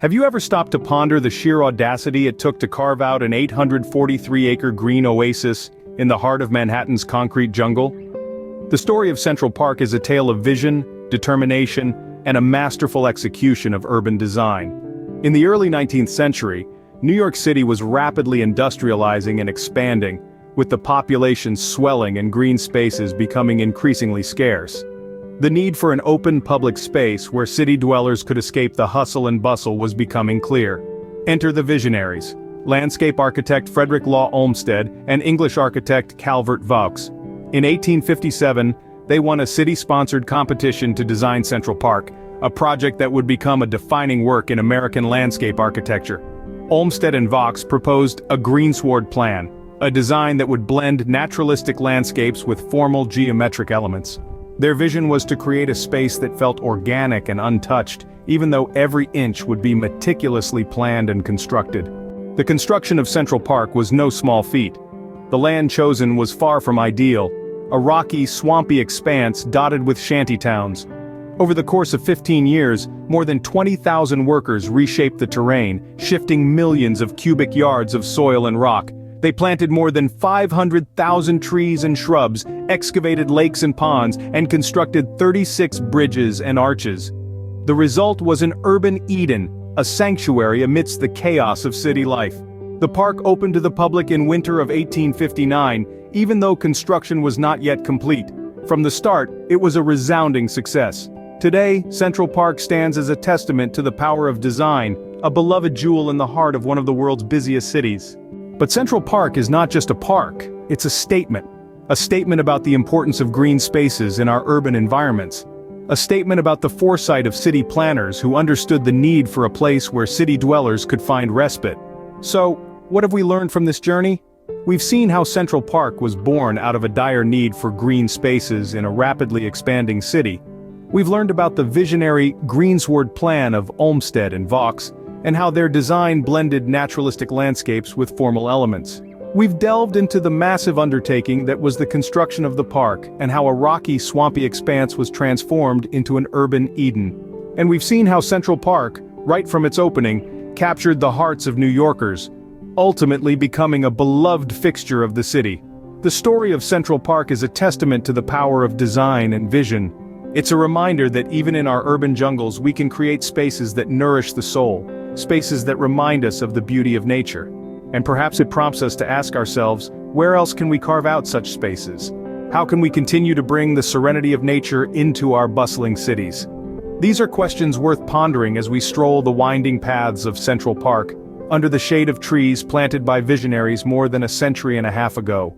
Have you ever stopped to ponder the sheer audacity it took to carve out an 843-acre green oasis in the heart of Manhattan's concrete jungle? The story of Central Park is a tale of vision, determination, and a masterful execution of urban design. In the early 19th century, New York City was rapidly industrializing and expanding, with the population swelling and green spaces becoming increasingly scarce. The need for an open public space where city dwellers could escape the hustle and bustle was becoming clear. Enter the visionaries: landscape architect Frederick Law Olmsted and English architect Calvert Vaux. In 1857, they won a city-sponsored competition to design Central Park, a project that would become a defining work in American landscape architecture. Olmsted and Vaux proposed a greensward plan, a design that would blend naturalistic landscapes with formal geometric elements. Their vision was to create a space that felt organic and untouched, even though every inch would be meticulously planned and constructed. The construction of Central Park was no small feat. The land chosen was far from ideal, a rocky, swampy expanse dotted with shantytowns. Over the course of 15 years, more than 20,000 workers reshaped the terrain, shifting millions of cubic yards of soil and rock. They planted more than 500,000 trees and shrubs, excavated lakes and ponds, and constructed 36 bridges and arches. The result was an urban Eden, a sanctuary amidst the chaos of city life. The park opened to the public in winter of 1859, even though construction was not yet complete. From the start, it was a resounding success. Today, Central Park stands as a testament to the power of design, a beloved jewel in the heart of one of the world's busiest cities. But Central Park is not just a park, it's a statement about the importance of green spaces in our urban environments. A statement about the foresight of city planners who understood the need for a place where city dwellers could find respite. So, what have we learned from this journey? We've seen how Central Park was born out of a dire need for green spaces in a rapidly expanding city. We've learned about the visionary greensward plan of Olmsted and Vaux, and how their design blended naturalistic landscapes with formal elements. We've delved into the massive undertaking that was the construction of the park, and how a rocky, swampy expanse was transformed into an urban Eden. And we've seen how Central Park, right from its opening, captured the hearts of New Yorkers, ultimately becoming a beloved fixture of the city. The story of Central Park is a testament to the power of design and vision. It's a reminder that even in our urban jungles we can create spaces that nourish the soul, spaces that remind us of the beauty of nature. And perhaps it prompts us to ask ourselves, where else can we carve out such spaces? How can we continue to bring the serenity of nature into our bustling cities? These are questions worth pondering as we stroll the winding paths of Central Park, under the shade of trees planted by visionaries more than a century and a half ago.